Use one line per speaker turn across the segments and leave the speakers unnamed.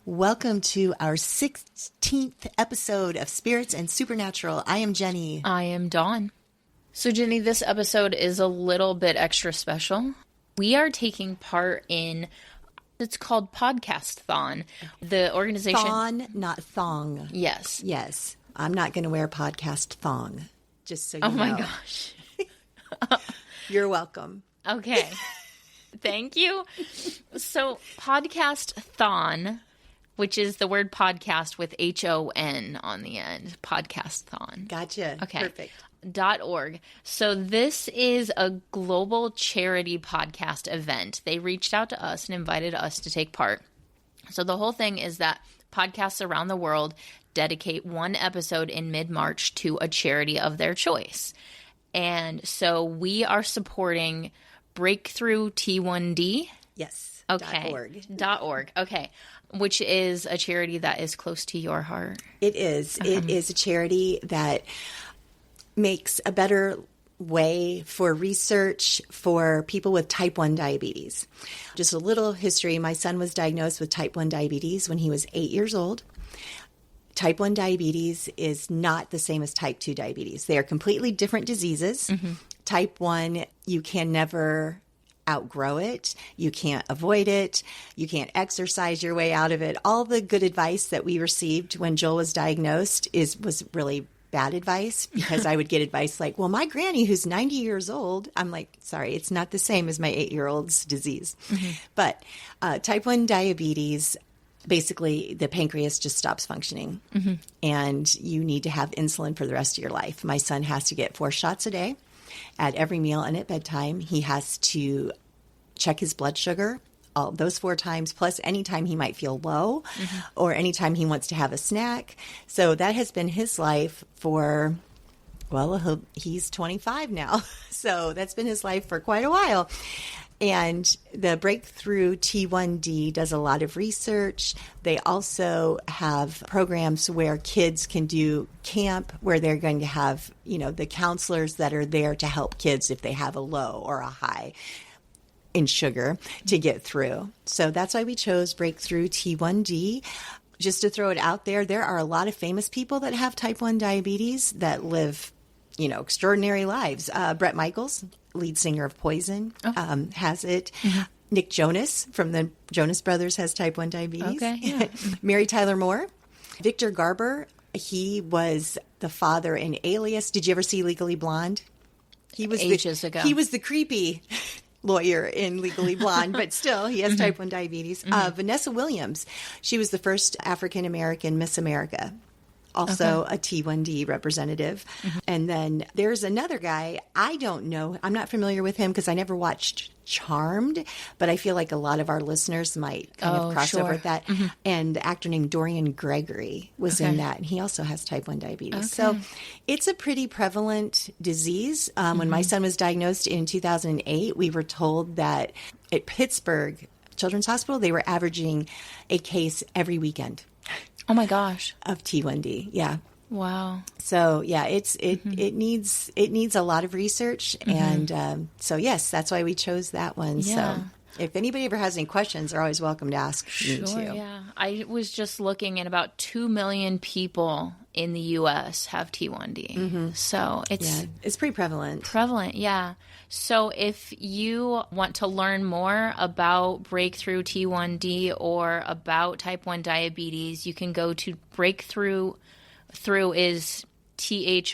Welcome to our 16th episode of Spirits and Supernatural. I am Jenny.
I am Dawn. So Jenny, this episode is a little bit extra special. We are taking part in, it's called Podcast-thon. The organization...
Thon, not thong.
Yes.
Yes. I'm not going to wear podcast thong, just so you know.
Oh my gosh.
You're welcome.
Okay. Thank you. So Podcast-thon, which is the word podcast with H-O-N on the end. Podcast-thon.
Gotcha.
Okay.
Perfect.
.org. So this is a global charity podcast event. They reached out to us and invited us to take part. So the whole thing is that podcasts around the world dedicate one episode in mid-March to a charity of their choice. And so we are supporting Breakthrough T1D.
Yes.
Okay. .org. Okay. Which is a charity that is close to your heart.
It is. It is a charity that makes a better way for research for people with type 1 diabetes. Just a little history. My son was diagnosed with type 1 diabetes when he was 8 years old. Type 1 diabetes is not the same as type 2 diabetes. They are completely different diseases. Mm-hmm. Type 1, you can never outgrow it. You can't avoid it. You can't exercise your way out of it. All the good advice that we received when Joel was diagnosed was really bad advice, because I would get advice like, well, my granny who's 90 years old, I'm like, sorry, it's not the same as my 8-year-old's disease. Mm-hmm. But type 1 diabetes, basically the pancreas just stops functioning, mm-hmm. and you need to have insulin for the rest of your life. My son has to get 4 shots a day at every meal and at bedtime. He has to check his blood sugar all those 4 times, plus anytime he might feel low, mm-hmm. or anytime he wants to have a snack. So that has been his life for, well, he's 25 now. So that's been his life for quite a while. And the Breakthrough T1D does a lot of research. They also have programs where kids can do camp, where they're going to have, the counselors that are there to help kids if they have a low or a high in sugar to get through. So that's why we chose Breakthrough T1D. Just to throw it out there, there are a lot of famous people that have type 1 diabetes that live, extraordinary lives. Bret Michaels, lead singer of Poison, has it. Mm-hmm. Nick Jonas from the Jonas Brothers has type 1 diabetes.
Okay, yeah.
Mary Tyler Moore. Victor Garber, he was the father in Alias. Did you ever see Legally Blonde? He was
ages ago.
He was the creepy lawyer in Legally Blonde, but still, he has mm-hmm. type 1 diabetes. Mm-hmm. Vanessa Williams, she was the first African-American Miss America. Also a T1D representative. Mm-hmm. And then there's another guy, I don't know, I'm not familiar with him because I never watched Charmed, but I feel like a lot of our listeners might kind of cross over with that. Mm-hmm. And the actor named Dorian Gregory was in that, and he also has type 1 diabetes. So it's a pretty prevalent disease. Mm-hmm. When my son was diagnosed in 2008, we were told that at Pittsburgh Children's Hospital, they were averaging a case every weekend.
Oh my gosh.
Of T1D. Yeah.
Wow.
So yeah, it needs a lot of research. Mm-hmm. And so yes, that's why we chose that one.
Yeah.
So if anybody ever has any questions, they're always welcome to ask me too.
Yeah. I was just looking at about 2 million people in the U.S. have T1D. Mm-hmm. So
it's pretty prevalent.
Prevalent, yeah. So if you want to learn more about Breakthrough T1D or about type 1 diabetes, you can go to Breakthrough. Through is THROUGH,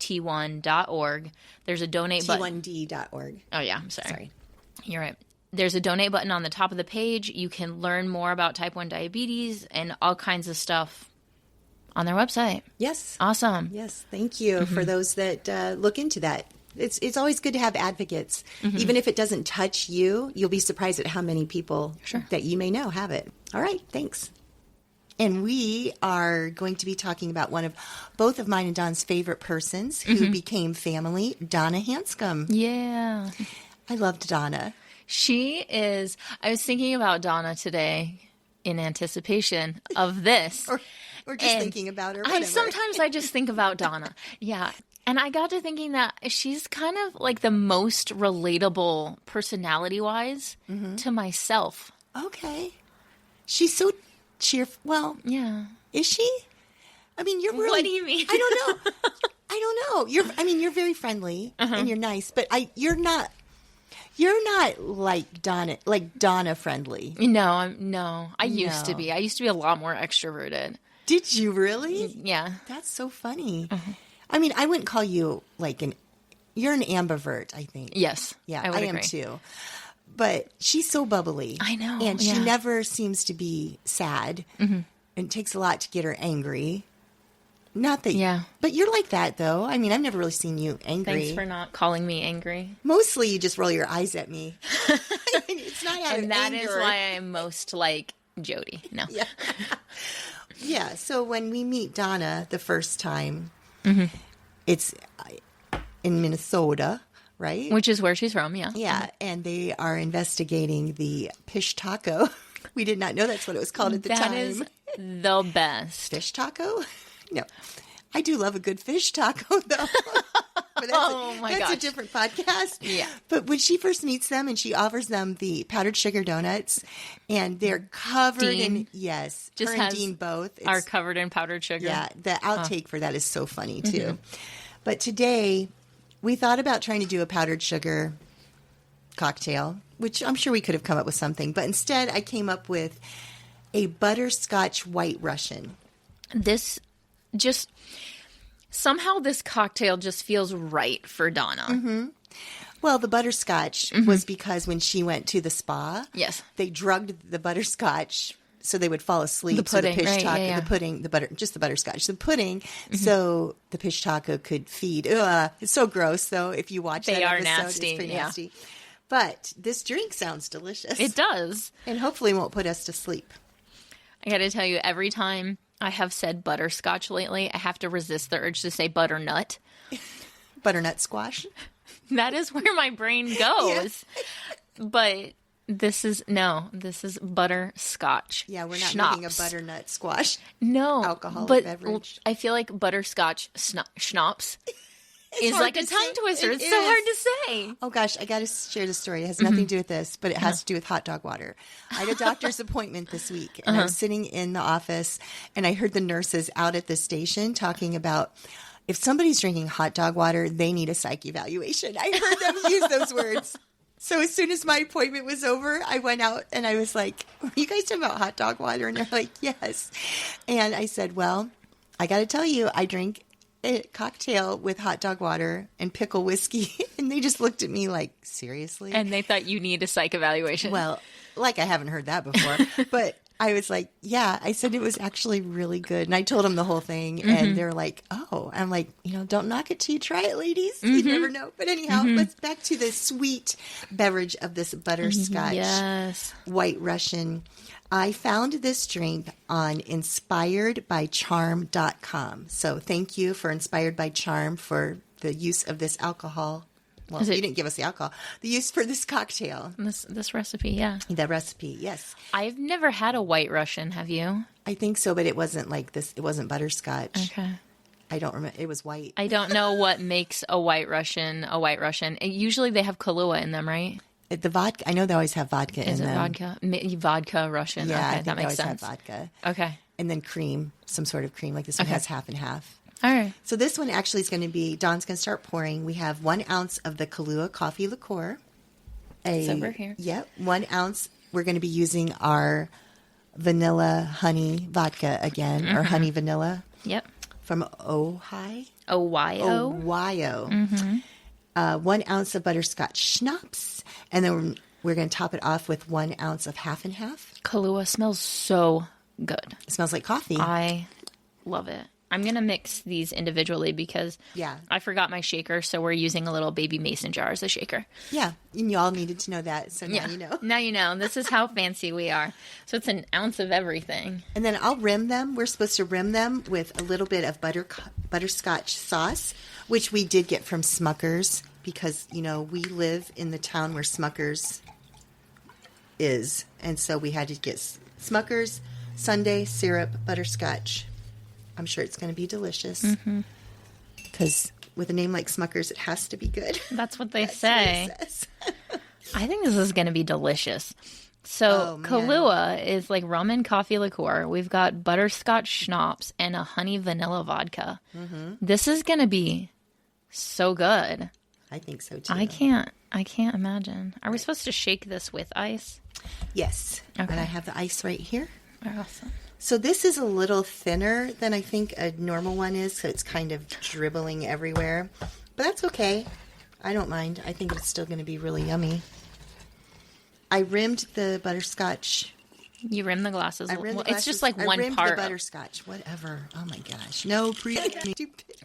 T1.org. There's a donate button.
T1D.org.
Oh, yeah. I'm sorry. You're right. There's a donate button on the top of the page. You can learn more about type 1 diabetes and all kinds of stuff on their website.
Yes.
Awesome.
Yes. Thank you for those that look into that. It's always good to have advocates. Mm-hmm. Even if it doesn't touch you, you'll be surprised at how many people that you may know have it. All right. Thanks. And we are going to be talking about one of both of mine and Don's favorite persons who became family, Donna Hanscum.
Yeah.
I loved Donna.
She is, I was thinking about Donna today in anticipation of this.
or just thinking about her.
Sometimes I just think about Donna. Yeah. And I got to thinking that she's kind of like the most relatable personality-wise to myself.
Okay. She's so cheerful. Well,
Yeah.
is she? I mean, you're really...
What do you mean?
I don't know. I don't know. You're very friendly and you're nice, but you're not like Donna friendly.
No, I used to be. I used to be a lot more extroverted.
Did you really?
Yeah.
That's so funny. I mean, I wouldn't call you you're an ambivert, I think.
Yes.
Yeah,
I would
am
agree.
too. But she's so bubbly.
I know.
And she
yeah.
never seems to be sad. And it takes a lot to get her angry. Not that,
Yeah.
But you're like that, though. I mean, I've never really seen you angry.
Thanks for not calling me angry.
Mostly, you just roll your eyes at me. I mean, it's not out of
And that
anger.
is why I'm most like Jody. No.
Yeah. Yeah. So when we meet Donna the first time, it's in Minnesota, right?
Which is where she's from, yeah.
Yeah. And they are investigating the fish taco. We did not know that's what it was called at the time.
That is the best.
Fish taco? No. I do love a good fish taco, though. But that's a different podcast.
Yeah.
But when she first meets them and she offers them the powdered sugar donuts, and they're covered in, yes,
Just
her and
has
Dean both
are covered in powdered sugar.
Yeah, the outtake for that is so funny, too. But today, we thought about trying to do a powdered sugar cocktail, which I'm sure we could have come up with something. But instead, I came up with a Butterscotch White Russian.
This just... Somehow this cocktail just feels right for Donna.
Well, the butterscotch was because when she went to the spa,
Yes.
they drugged the butterscotch so they would fall asleep.
The pudding,
so the fish
right,
taco,
yeah.
the pudding, just the butterscotch, the pudding, so the fish taco could feed. Ugh, it's so gross, though. If you watch
They
that
are
episode,
nasty,
it's pretty
yeah.
nasty. But this drink sounds delicious.
It does.
And hopefully won't put us to sleep.
I got to tell you, every time I have said butterscotch lately, I have to resist the urge to say butternut.
Butternut squash.
That is where my brain goes. But this is butterscotch.
Yeah, we're not
Schnapps.
making a butternut squash.
No,
alcoholic beverage.
I feel like butterscotch schnapps is
hard
like a
to
tongue
say.
twister.
It
It's so
is.
hard to say.
Oh, gosh, I got to share the story. It has nothing to do with this, but it has to do with hot dog water. I had a doctor's appointment this week, and I was sitting in the office, and I heard the nurses out at the station talking about if somebody's drinking hot dog water, they need a psych evaluation. I heard them use those words. So as soon as my appointment was over, I went out and I was like, "Are you guys talking about hot dog water?" And they're like, "Yes." And I said, "Well, I got to tell you, I drink a cocktail with hot dog water and pickle whiskey." And they just looked at me like, seriously?
And they thought you need a psych evaluation.
Well, like I haven't heard that before. But I was like, yeah, I said it was actually really good. And I told them the whole thing. And they're like, oh. I'm like, don't knock it till you try it, ladies. You never know. But anyhow, let's back to the sweet beverage of this butterscotch
yes.
White Russian. I found this drink on inspiredbycharm.com. So thank you for Inspired by Charm for the use of this alcohol. Well, you didn't give us the alcohol. The use for this cocktail.
This recipe, yeah.
The recipe, yes.
I've never had a White Russian, have you?
I think so, but it wasn't like this. It wasn't butterscotch.
Okay.
I don't remember. It was white.
I don't know what makes a White Russian a White Russian. Usually they have Kahlua in them, right?
The vodka. I know they always have vodka in them.
Is it vodka? Vodka Russian.
Yeah,
okay,
I think
that
they
makes
always
sense.
have vodka.
Okay.
And then cream, some sort of cream. Like this one has half and half.
All right.
So this one actually is going to be, Dawn's going to start pouring. We have 1 ounce of the Kahlua coffee liqueur.
It's over here.
Yep. 1 ounce. We're going to be using our vanilla honey vodka again, or honey vanilla
Yep.
from Ohio.
Ohio.
1 ounce of butterscotch schnapps. And then we're going to top it off with 1 ounce of half and half.
Kahlua smells so good.
It smells like coffee.
I love it. I'm going to mix these individually because I forgot my shaker, so we're using a little baby mason jar as a shaker.
Yeah, and you all needed to know that, so now you know.
Now you know. This is how fancy we are. So it's an ounce of everything.
And then I'll rim them. We're supposed to rim them with a little bit of butterscotch sauce, which we did get from Smucker's because, we live in the town where Smucker's is. And so we had to get Smucker's, Sundae, syrup, butterscotch. I'm sure it's going to be delicious because with a name like Smucker's, it has to be good.
That's what they say.
That's what it says.
I think this is going to be delicious. So
Oh, man.
Kahlua is like rum and coffee liqueur. We've got Butterscotch Schnapps and a honey vanilla vodka. Mm-hmm. This is going to be so good.
I think so too.
I can't imagine. Are we supposed to shake this with ice?
Yes.
Okay.
And I have the ice right here.
Awesome.
So this is a little thinner than I think a normal one is, so it's kind of dribbling everywhere. But that's okay. I don't mind. I think it's still going to be really yummy. I rimmed the butterscotch.
You rim the glasses. It's just like
I
one
rimmed
part.
the butterscotch. Whatever. Oh my gosh. No pre.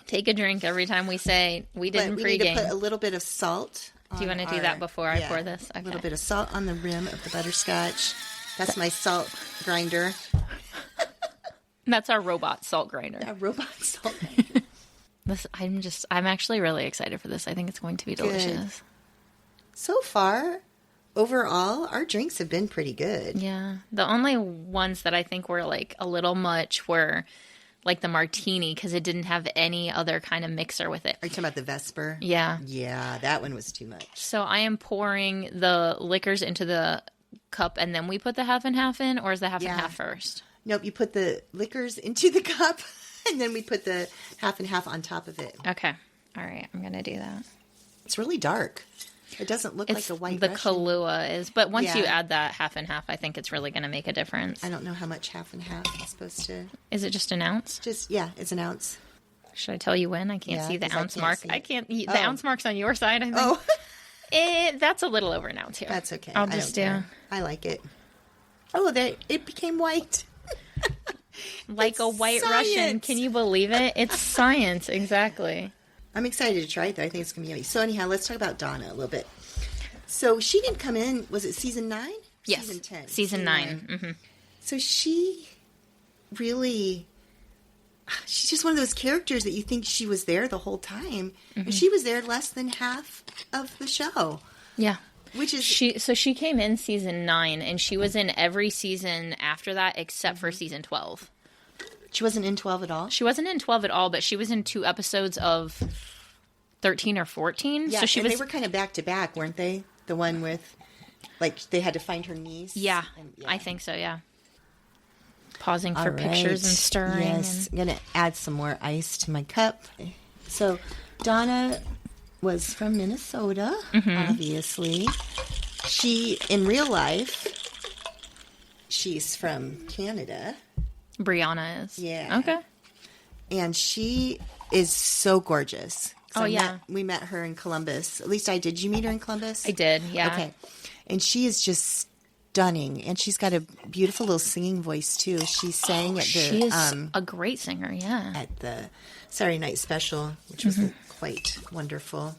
Take a drink every time we say we didn't
We
pregame.
need to put a little bit of salt.
Do you want to do that before I pour this? Okay.
A little bit of salt on the rim of the butterscotch. That's my salt grinder.
That's our robot salt grinder.
A robot salt.
I'm actually really excited for this. I think it's going to be delicious.
So far, overall, our drinks have been pretty good.
Yeah. The only ones that I think were like a little much were like the martini because it didn't have any other kind of mixer with it.
Are you talking about the Vesper?
Yeah.
Yeah, that one was too much.
So I am pouring the liquors into the cup and then we put the half and half in, or is the half and half first?
Nope, you put the liquors into the cup and then we put the half and half on top of it.
Okay. All right. I'm going to do that.
It's really dark. It doesn't look like a white
The
Russian.
Kahlua is, but once you add that half and half, I think it's really going to make a difference.
I don't know how much half and half is supposed to.
Is it just an ounce?
It's an ounce.
Should I tell you when? I can't see the
'cause I
ounce
can't
mark.
see
I
it.
can't. The ounce mark's on your side, I think.
Oh,
That's a little over an ounce here.
that's okay.
I'll
I
just
don't
do
care. I like it. Oh, it became white.
like a white Russian.
science.
Can you believe it? It's science, exactly.
I'm excited to try it, though. I think it's going to be yummy. So anyhow, let's talk about Donna a little bit. So she didn't come in, was it season 9?
Yes.
Season 10.
Season 9. Mm-hmm.
So she really, she's just one of those characters that you think she was there the whole time.
Mm-hmm.
And she was there less than half of the show.
Yeah.
Which is...
She came in season 9, and she was in every season after that except for season 12.
She wasn't in 12 at all?
She wasn't in 12 at all, but she was in 2 episodes of 13 or 14.
Yeah,
so
they were kind of back to back, weren't they? The one with, like, they had to find her niece.
Yeah,
and,
I think so, yeah. Pausing for
All
pictures
right.
and stirring.
Yes, I'm going to add some more ice to my cup. So, Donna was from Minnesota, obviously. She, in real life, she's from Canada.
Brianna is.
Yeah.
Okay.
And she is so gorgeous. So
Oh, yeah.
We met her in Columbus. At least I did. Did you meet her in Columbus?
I did, yeah.
Okay. And she is just stunning. And she's got a beautiful little singing voice, too. She sang at the...
She is a great singer, yeah.
At the Saturday Night Special, which was quite wonderful.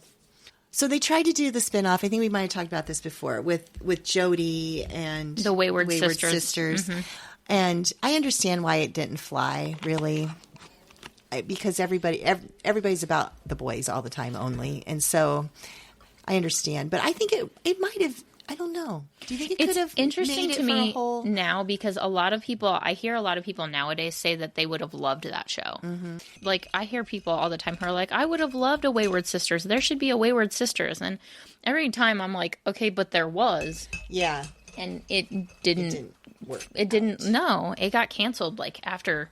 So they tried to do the spinoff. I think we might have talked about this before with Jody and
The Wayward Sisters.
And I understand why it didn't fly, really, because everybody's about the boys all the time only, and so I understand. But I think it might have. I don't know. Do you think it could have?
It's interesting
made
to
it for a
me
whole...
now because I hear a lot of people nowadays say that they would have loved that show. Mm-hmm. Like, I hear people all the time who are like, I would have loved a Wayward Sisters. There should be a Wayward Sisters. And every time I'm like, okay, but there was.
Yeah.
And it didn't
work.
It didn't. No, it got canceled like after.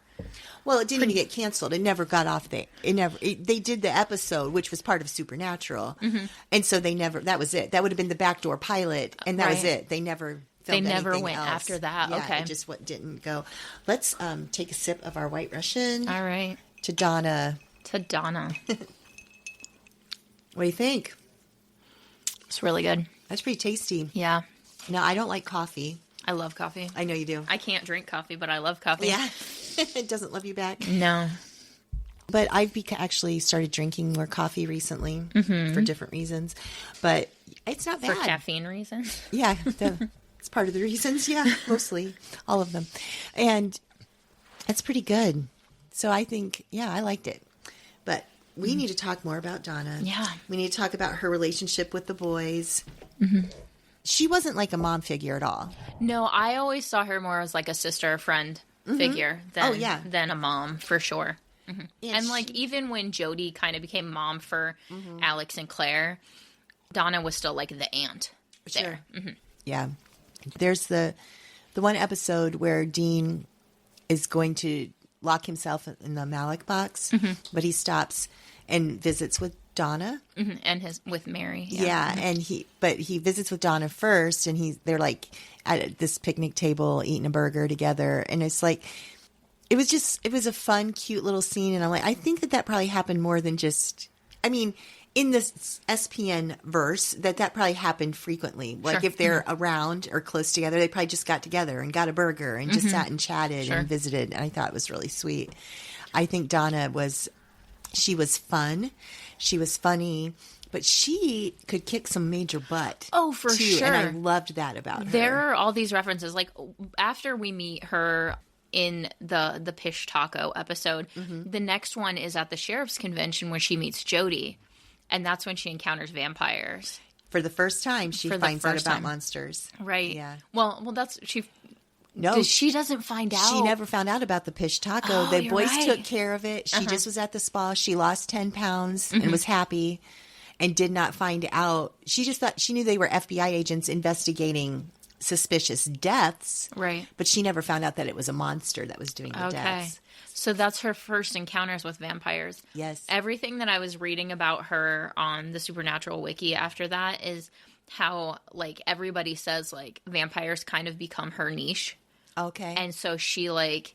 Well, it didn't even get canceled. It never got off they did the episode, which was part of Supernatural. Mm-hmm. And so they never, that was it. That would have been the backdoor pilot. And that was it. They never filmed anything
went
else.
after that.
Yeah,
okay.
It just didn't go. Let's take a sip of our White Russian.
All right.
To Donna.
What
do you think?
It's really good.
That's pretty tasty.
Yeah.
No, I don't like coffee.
I love coffee.
I know you do.
I can't drink coffee, but I love coffee.
Yeah. It doesn't love you back.
No.
But I've actually started drinking more coffee recently for different reasons. But it's not bad.
For caffeine reasons?
Yeah. It's part of the reasons. Yeah. Mostly. All of them. And it's pretty good. So I think, yeah, I liked it. But we need to talk more about Donna.
Yeah.
We need to talk about her relationship with the boys. Mm-hmm. She wasn't like a mom figure at all.
No, I always saw her more as like a sister or friend figure than a mom, for sure. Mm-hmm. Yeah, and like even when Jody kind of became mom for Alex and Claire, Donna was still like the aunt there.
Mm-hmm. Yeah. There's the one episode where Dean is going to lock himself in the Malik box, but he stops and visits with Donna
and with Mary.
Yeah, and he visits with Donna first, and they're like at this picnic table eating a burger together, and it's like it was a fun, cute little scene, and I'm like, I think that probably happened more than just. I mean, in this SPN verse, that probably happened frequently. Like if they're around or close together, they probably just got together and got a burger and just sat and chatted and visited. And I thought it was really sweet. I think Donna was fun. She was funny, but she could kick some major butt.
Oh, for
too,
sure.
And I loved that about her.
There are all these references. Like after we meet her in the Pish Taco episode, the next one is at the sheriff's convention where she meets Jody. And that's when she encounters vampires.
For the first time, she finds out about monsters.
Right.
Yeah.
Well, that's
No,
she doesn't find out.
She never found out about the Pish Taco. The boys took care of it. She just was at the spa. She lost 10 pounds and was happy and did not find out. She just thought she knew they were FBI agents investigating suspicious deaths.
Right.
But she never found out that it was a monster that was doing the deaths.
So that's her first encounters with vampires.
Yes.
Everything that I was reading about her on the Supernatural Wiki after that is how, like, everybody says, like, vampires kind of become her niche.
Okay.
And so she, like,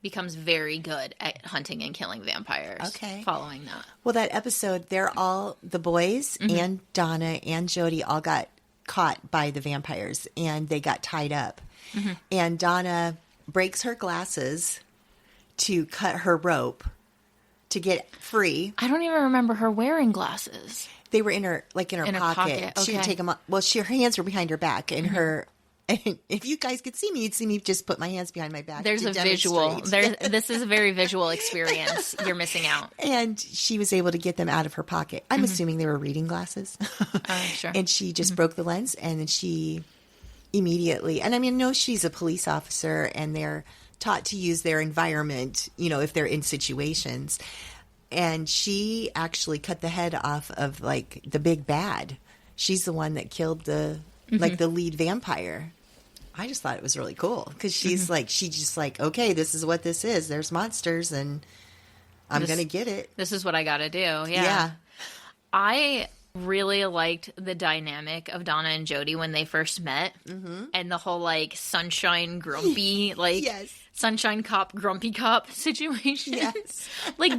becomes very good at hunting and killing vampires.
Okay.
Following that.
Well, that episode, the boys and Donna and Jody all got caught by the vampires and they got tied up. And Donna breaks her glasses to cut her rope to get free.
I don't even remember her wearing glasses.
They were in her pocket.
Okay.
She didn't take them off. Well, her hands were behind her back, and and if you guys could see me, you'd see me just put my hands behind my back.
There's a visual. This is a very visual experience. You're missing out.
And she was able to get them out of her pocket. I'm assuming they were reading glasses.
Sure.
And she just broke the lens, and then she immediately. And I mean, no, she's a police officer, and they're taught to use their environment, if they're in situations. And she actually cut the head off of, like, the big bad. She's the one that killed the lead vampire. I just thought it was really cool because she's like, okay, this is what this is. There's monsters and I'm going to get it.
This is what I got to do. Yeah. I really liked the dynamic of Donna and Jody when they first met and the whole, like, sunshine grumpy, like, sunshine cop, grumpy cop situation.
Yes.
Like,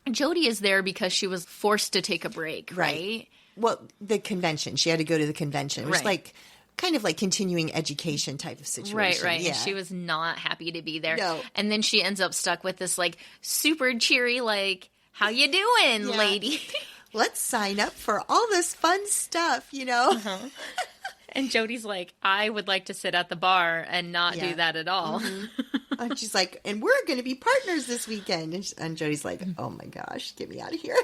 Jody is there because she was forced to take a break, right?
Well, the convention. She had to go to the convention. It was like kind of like continuing education type of situation.
Right.
Yeah.
And she was not happy to be there.
No.
And then she ends up stuck with this, like, super cheery, like, how you doing, lady?
Let's sign up for all this fun stuff,
And Jody's like, I would like to sit at the bar and not do that at all.
And she's like, and we're going to be partners this weekend. And Jody's like, oh my gosh, get me out of here.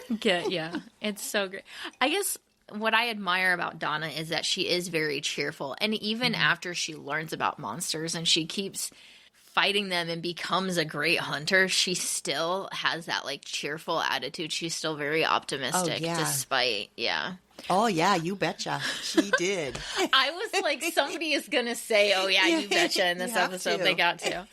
It's so great. I guess what I admire about Donna is that she is very cheerful. And even after she learns about monsters and she keeps fighting them and becomes a great hunter, she still has that, like, cheerful attitude. She's still very optimistic despite,
Oh, yeah, you betcha. She did.
I was like, somebody is going to say, oh, yeah, you betcha in this episode. They got to.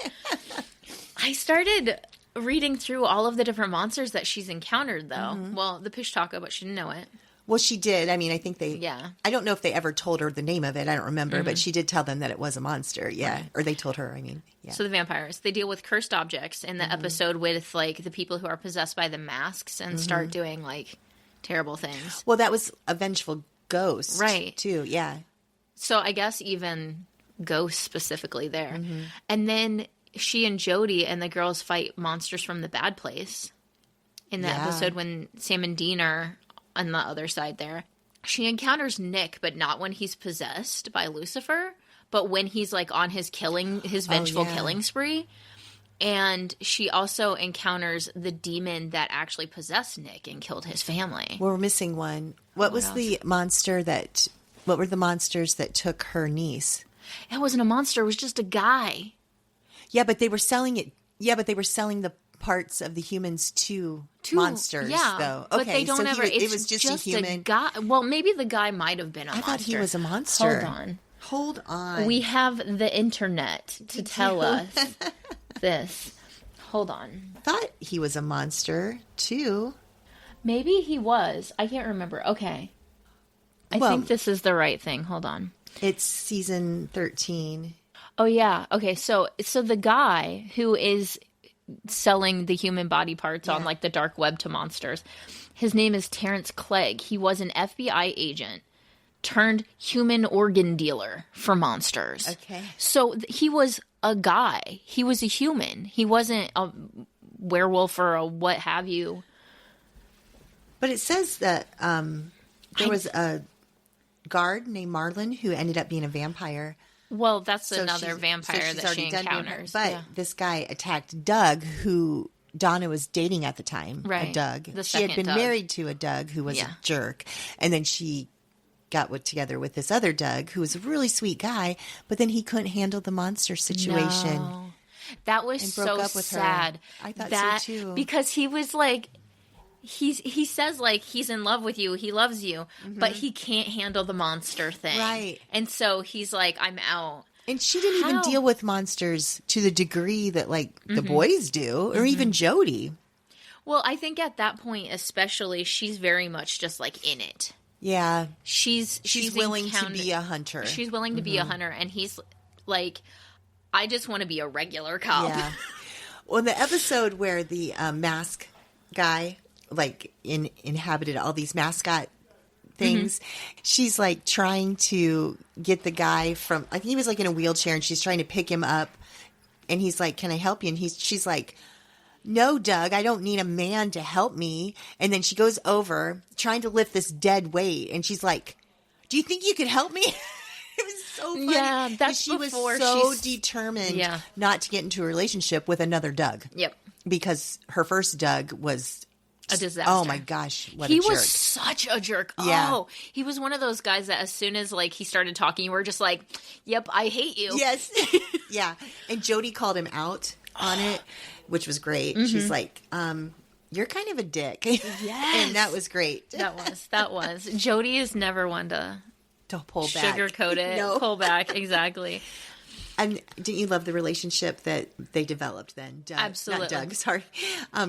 I started reading through all of the different monsters that she's encountered, though. Well, the Pish Taco, but she didn't know it.
Well, she did. I mean, I think I don't know if they ever told her the name of it. I don't remember, but she did tell them that it was a monster. Yeah. Right. Or they told her, I mean. Yeah.
So the vampires, they deal with cursed objects in the episode with, like, the people who are possessed by the masks and start doing, like, terrible things.
Well, that was a vengeful ghost.
Right.
Too, yeah.
So I guess even ghosts specifically there. And then she and Jody and the girls fight monsters from the bad place in the episode when Sam and Dean are on the other side there. She encounters Nick, but not when he's possessed by Lucifer, but when he's, like, on his vengeful killing spree. And she also encounters the demon that actually possessed Nick and killed his family.
Well, we're missing one. What were the monsters that took her niece?
It wasn't a monster. It was just a guy.
Yeah, but they were selling it. Yeah, but they were selling the parts of the humans to monsters, though. Okay,
but they don't
it was just a human
guy. Well, maybe the guy might have been a monster.
I thought he was a monster. Hold on.
We have the internet to tell us this. Hold on.
I thought he was a monster, too.
Maybe he was. I can't remember. Okay. I think this is the right thing. Hold on.
It's season 13.
Oh, yeah. Okay, so the guy who is selling the human body parts on, like, the dark web to monsters, his name is Terrence Clegg. He was an FBI agent turned human organ dealer for monsters.
Okay.
So he was a guy. He was a human. He wasn't a werewolf or a what have you.
But it says that there was a guard named Marlin who ended up being a vampire.
Well, that's another vampire that she encounters.
But this guy attacked Doug, who Donna was dating at the time.
Right.
A Doug.
The
she had been
Doug.
married to a Doug who was a jerk. And then she got together with this other Doug who was a really sweet guy, but then he couldn't handle the monster situation.
No. That was
and
so
broke up with
sad.
Her. I thought
that,
so too.
Because he was like, he says like he's in love with you, he loves you, but he can't handle the monster thing.
Right.
And so he's like, I'm out.
And she didn't even deal with monsters to the degree that like the boys do, or even Jody.
Well, I think at that point especially, she's very much just like in it.
Yeah.
She's
willing to be a hunter.
She's willing to be a hunter, and he's like, I just want to be a regular cop.
Yeah. Well, the episode where the mask guy like inhabited all these mascot things, she's like trying to get the guy from, I think he was like in a wheelchair, and she's trying to pick him up, and he's like, can I help you? And she's like, no, Doug, I don't need a man to help me. And then she goes over trying to lift this dead weight, and she's like, do you think you could help me? It was so funny.
Yeah, that's
she was
before
so determined not to get into a relationship with another Doug.
Yep. Because
her first Doug was
a disaster.
Oh my gosh, what a jerk.
He was such a jerk.
Yeah.
Oh, he was one of those guys that as soon as like he started talking, you were just like, yep, I hate you.
Yes. Yeah. And Jody called him out on it, which was great. She's like, you're kind of a dick.
Yes.
And that was great.
That was. Jody is never one to
pull back.
Sugarcoat it.
No.
Pull back. Exactly.
And didn't you love the relationship that they developed then?
Absolutely.
Not Doug, sorry.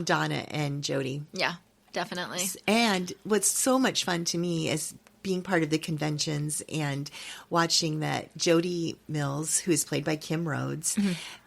Donna and Jody.
Yeah, definitely.
And what's so much fun to me is being part of the conventions and watching that Jody Mills, who is played by Kim Rhodes,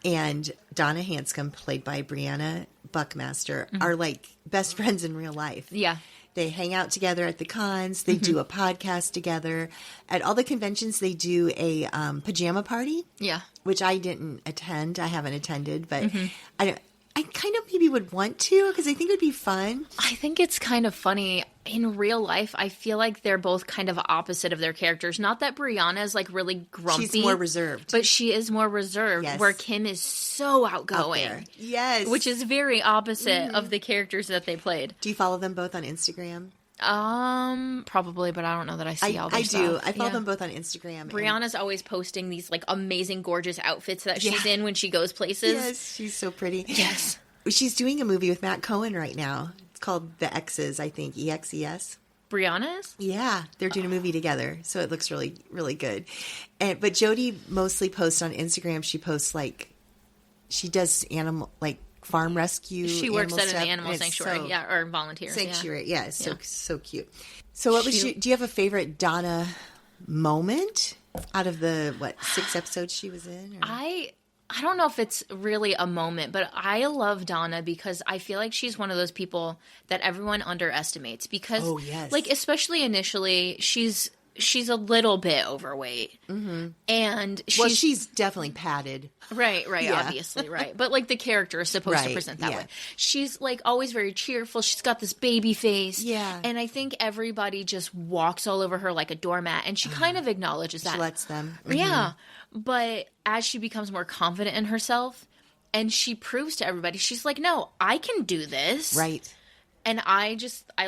and Donna Hanscum, played by Brianna Buckmaster, are like best friends in real life.
Yeah.
They hang out together at the cons. They do a podcast together. At all the conventions, they do a pajama party.
Yeah.
Which I didn't attend. I haven't attended, but I kind of maybe would want to because I think it would be fun.
I think it's kind of funny. In real life, I feel like they're both kind of opposite of their characters. Not that Brianna is like really grumpy.
She's more reserved.
But she is more reserved, where Kim is so outgoing.
Yes.
Which is very opposite of the characters that they played.
Do you follow them both on Instagram?
Probably, but I don't know that I see all their stuff.
I do. I follow them both on Instagram.
Brianna's always posting these like amazing, gorgeous outfits that she's in when she goes places.
Yes, she's so pretty.
Yes.
She's doing a movie with Matt Cohen right now. It's called The X's, I think. EXES.
Brianna's?
Yeah, they're doing a movie together, so it looks really, really good. But Jody mostly posts on Instagram. She posts like she does animal farm rescue.
She works at an animal
sanctuary,
or volunteer
sanctuary. Yeah, so cute. So, what was do you have a favorite Donna moment out of the 6 episodes she was in? Or?
I don't know if it's really a moment, but I love Donna because I feel like she's one of those people that everyone underestimates because, like, especially initially, she's a little bit overweight, and
she's definitely padded.
Right, obviously, right. But like the character is supposed to present that way. She's like always very cheerful. She's got this baby face, and I think everybody just walks all over her like a doormat, and she kind of acknowledges that.
She lets them,
yeah. But as she becomes more confident in herself, and she proves to everybody, she's like, "No, I can do this."
Right.
And I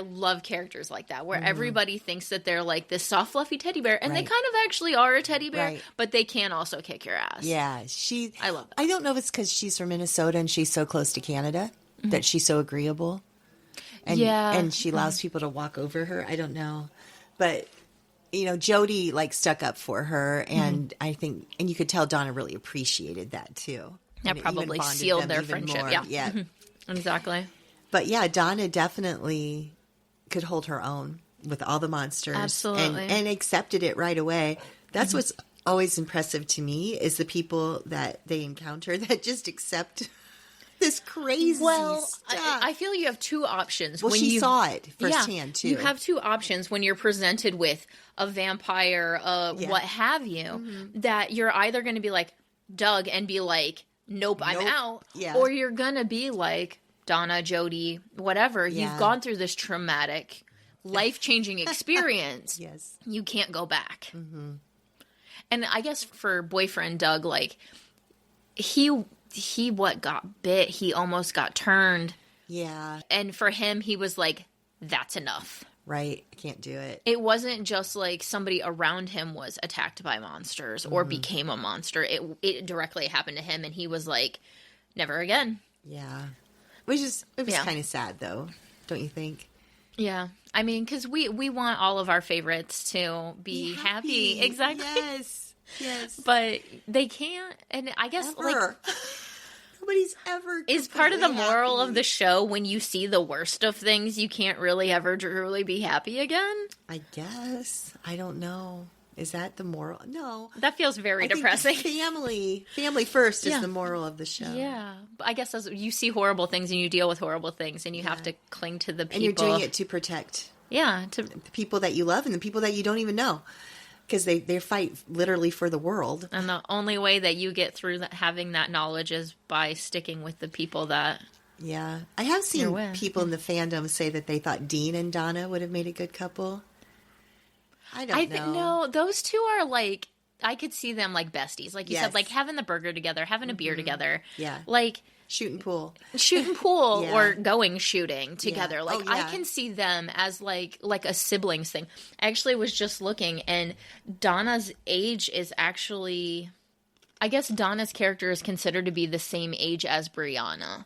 love characters like that, where everybody thinks that they're like this soft, fluffy teddy bear, and they kind of actually are a teddy bear, but they can also kick your ass.
Yeah,
I love that.
I don't know if it's because she's from Minnesota and she's so close to Canada that she's so agreeable, and she allows people to walk over her. I don't know, but Jody stuck up for her, and I think, and you could tell Donna really appreciated that too.
That probably sealed their friendship.
More.
Yeah. Exactly.
But yeah, Donna definitely could hold her own with all the monsters.
Absolutely.
And accepted it right away. That's what's always impressive to me is the people that they encounter that just accept this crazy stuff.
I feel you have two options.
Well, she saw it firsthand, too.
You have two options when you're presented with a vampire, what have you, that you're either going to be like Doug and be like, nope, I'm out. Yeah. Or you're going to be like Donna, Jody, whatever. Yeah. You've gone through this traumatic, life-changing experience.
Yes.
You can't go back. Mm-hmm. And I guess for boyfriend Doug, he got bit. He almost got turned.
Yeah.
And for him, he was like, that's enough.
Right. I can't do it.
It wasn't just like somebody around him was attacked by monsters or became a monster. It directly happened to him, and he was like, never again.
Yeah. It was kind of sad, though, don't you think?
Yeah. I mean, because we want all of our favorites to be happy. Exactly.
Yes.
But they can't. And I guess
nobody's ever
is part of the moral of the show, when you see the worst of things, you can't really ever truly be happy again?
I guess. I don't know. Is that the moral? No.
That feels very depressing.
Family first is the moral of the show.
Yeah. But I guess as you see horrible things and you deal with horrible things, and you have to cling to the people.
And you're doing it to protect the people that you love and the people that you don't even know. Because they fight literally for the world.
And the only way that you get through having that knowledge is by sticking with the people that...
Yeah. I have seen people in the fandom say that they thought Dean and Donna would have made a good couple. I don't know.
No, those two are I could see them like besties. Like you said, having the burger together, having a beer together.
Yeah. Shooting pool
or going shooting together.
Yeah.
I can see them as like a siblings thing. I actually was just looking, and Donna's age is actually, I guess Donna's character is considered to be the same age as Brianna.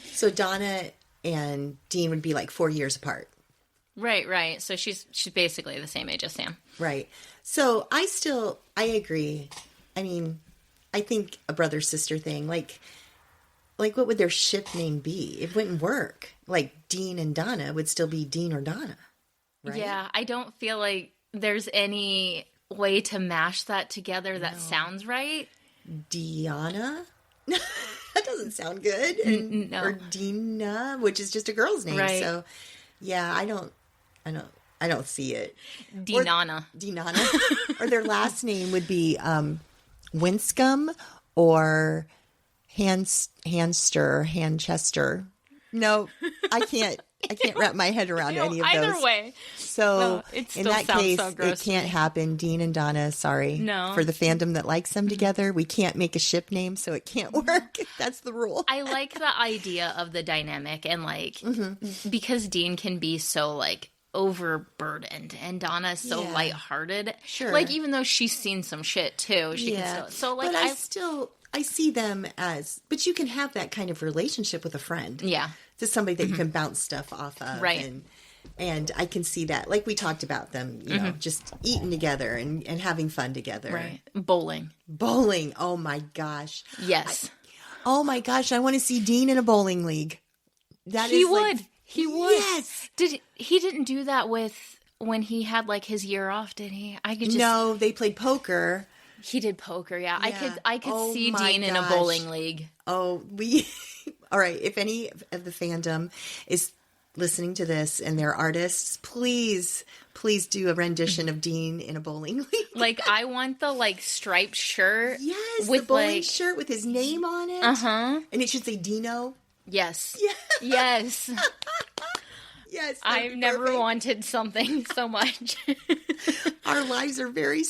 So Donna and Dean would be 4 years apart.
Right. So she's basically the same age as Sam.
Right. So I agree. I mean, I think a brother-sister thing, what would their ship name be? It wouldn't work. Dean and Donna would still be Dean or Donna, right? Yeah,
I don't feel like there's any way to mash that together that sounds right.
Deanna? That doesn't sound good.
No.
Or Dina, which is just a girl's name.
Right.
So, yeah, I don't see it.
Dinana.
Or their last name would be Winscombe or Hanchester. No, I can't wrap my head around any of those.
Either way.
So in that case, it can't happen. Dean and Donna, sorry.
No.
For the fandom that likes them together, we can't make a ship name, so it can't work. That's the rule.
I like the idea of the dynamic, and because Dean can be so overburdened and Donna is so lighthearted.
Sure.
Even though she's seen some shit too, she can still
but I see them as, but you can have that kind of relationship with a friend.
Yeah.
To somebody that you can bounce stuff off of.
Right.
And I can see that. We talked about them, just eating together and having fun together.
Right. Bowling.
Oh my gosh.
Yes.
Oh my gosh. I want to see Dean in a bowling league.
He would.
Yes.
He didn't do that when he had his year off, did he?
No, they played poker.
He did poker, yeah. I could see Dean in a bowling league.
Oh, all right. If any of the fandom is listening to this and they're artists, please do a rendition of Dean in a bowling league.
I want the striped shirt.
Yes, with the bowling shirt with his name on it.
Uh-huh.
And it should say Dino.
Yes.
Yeah.
Yes.
Yes.
I've never wanted something so much.
Our lives are very,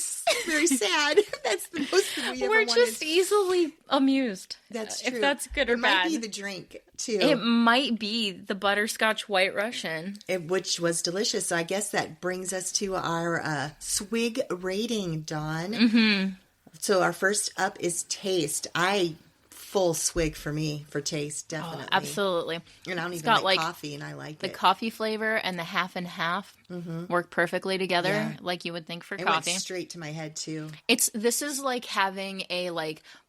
very sad. That's the most that we ever wanted.
We're just easily amused.
That's true.
If that's good or bad.
It might be the drink, too.
It might be the Butterscotch White Russian.
Which was delicious. So I guess that brings us to our swig rating, Dawn.
Mm-hmm.
So our first up is taste. I full swig for me for taste, definitely.
Oh, absolutely.
And I don't
It's
even
got,
like coffee, and I like
the
it.
coffee flavor and the half and half work perfectly together, like you would think for
It
coffee.
went straight to my head too.
This is like having a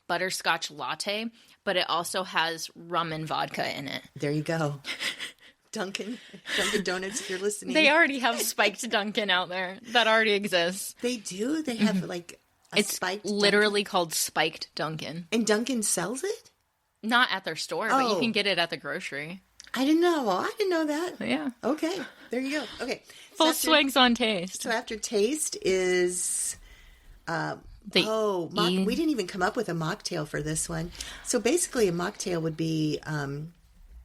butterscotch latte, but it also has rum and vodka in it.
There you go. Dunkin' Donuts, if you're listening.
They already have spiked Dunkin' out there. That already exists.
They do? They have
It's
spiked
literally called spiked Dunkin'.
And Dunkin' sells it?
Not at their store, but you can get it at the grocery.
I didn't know. I didn't know that.
Yeah.
Okay. There you go. Okay.
Full swigs on taste.
So after taste is... we didn't even come up with a mocktail for this one. So basically a mocktail would be...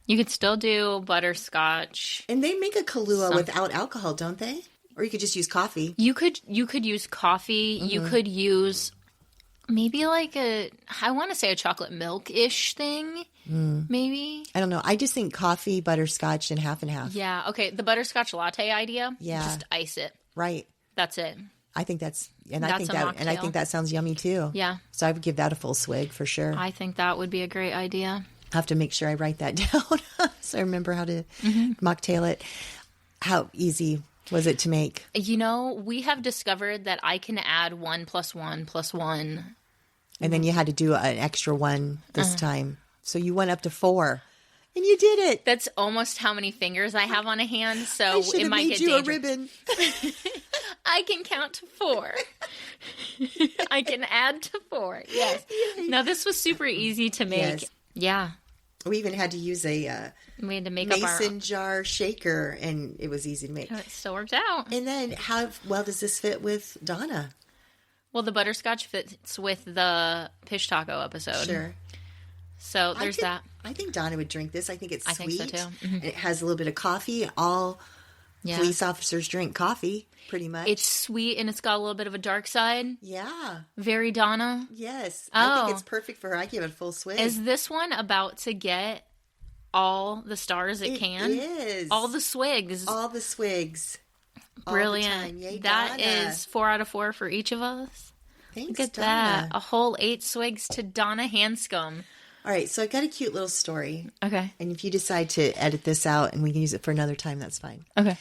you could still do butterscotch.
And they make a Kahlua without alcohol, don't they? Or you could just use coffee.
You could use coffee. You could use maybe I want to say a chocolate milk-ish thing. Maybe.
I don't know. I just think coffee, butterscotch, and half and half.
Yeah. Okay. The butterscotch latte idea.
Yeah.
Just ice it.
Right.
That's it.
I think that's a
mocktail.
I think that sounds yummy too.
Yeah.
So I would give that a full swig for sure.
I think that would be a great idea.
I have to make sure I write that down so I remember how to mocktail it. How easy was it to make?
We have discovered that I can add 1 + 1 + 1.
And then you had to do an extra one this time. So you went up to 4. And you did it.
That's almost how many fingers I have on a hand, so it might get
you
dangerous.
a ribbon.
I can count to 4. I can add to 4. Yes. Now this was super easy to make.
Yes.
Yeah.
We even had to use a
We had to make
mason jar shaker, and it was easy to make.
It still worked out.
And then how well does this fit with Donna?
Well, the butterscotch fits with the fish taco episode.
Sure.
So there's that.
I think Donna would drink this. I think it's sweet.
I think so too.
And it has a little bit of coffee. All police officers drink coffee, pretty much.
It's sweet, and it's got a little bit of a dark side.
Yeah.
Very Donna.
Yes. I think it's perfect for her. I give it a full swig.
Is this one about to get all the stars it can?
It is.
All the swigs.
All the swigs.
Brilliant.
All the time. Yay,
that
Donna.
is 4 out of 4 for each of us.
Thanks,
Look at
Donna.
that. A whole 8 swigs to Donna Hanscum.
All right, so I've got a cute little story.
Okay.
And if you decide to edit this out and we can use it for another time, that's fine.
Okay.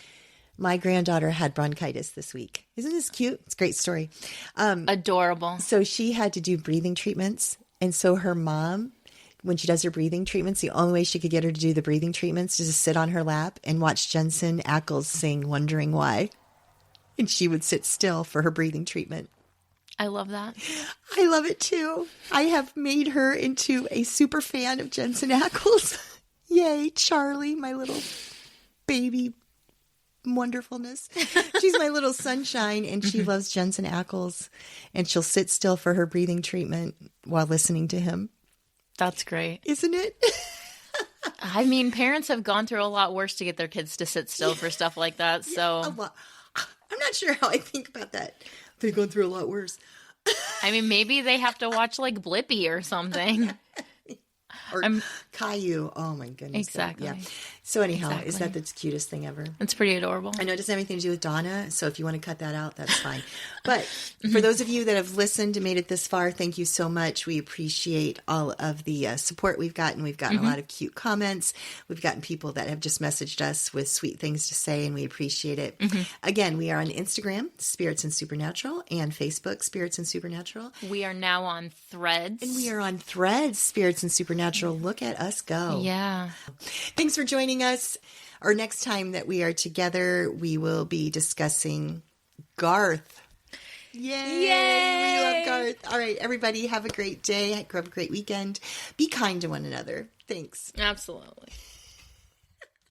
My granddaughter had bronchitis this week. Isn't this cute? It's a great story.
Adorable.
So she had to do breathing treatments. And so her mom, when she does her breathing treatments, the only way she could get her to do the breathing treatments is to sit on her lap and watch Jensen Ackles sing Wondering Why. And she would sit still for her breathing treatment.
I love that.
I love it too. I have made her into a super fan of Jensen Ackles. Yay, Charlie, my little baby wonderfulness. She's my little sunshine, and she loves Jensen Ackles, and she'll sit still for her breathing treatment while listening to him.
That's great.
Isn't it?
I mean, parents have gone through a lot worse to get their kids to sit still for stuff like that. So
I'm not sure how I think about that. They're going through a lot worse.
I mean, maybe they have to watch Blippi or something.
Or Caillou. Oh my goodness.
Exactly.
Yeah. So anyhow, is that the cutest thing ever?
It's pretty adorable.
I know it doesn't have anything to do with Donna, so if you want to cut that out, that's fine. But for those of you that have listened and made it this far, thank you so much. We appreciate all of the support we've gotten. We've gotten a lot of cute comments. We've gotten people that have just messaged us with sweet things to say, and we appreciate it. Again, we are on Instagram, Spirits and Supernatural, and Facebook, Spirits and Supernatural.
We are now on Threads.
And we are on Threads, Spirits and Supernatural. Look at us go.
Yeah.
Thanks for joining us. Our next time that we are together, we will be discussing Garth. Yay! We love Garth. All right, everybody, have a great day. Have a great weekend. Be kind to one another. Thanks.
Absolutely.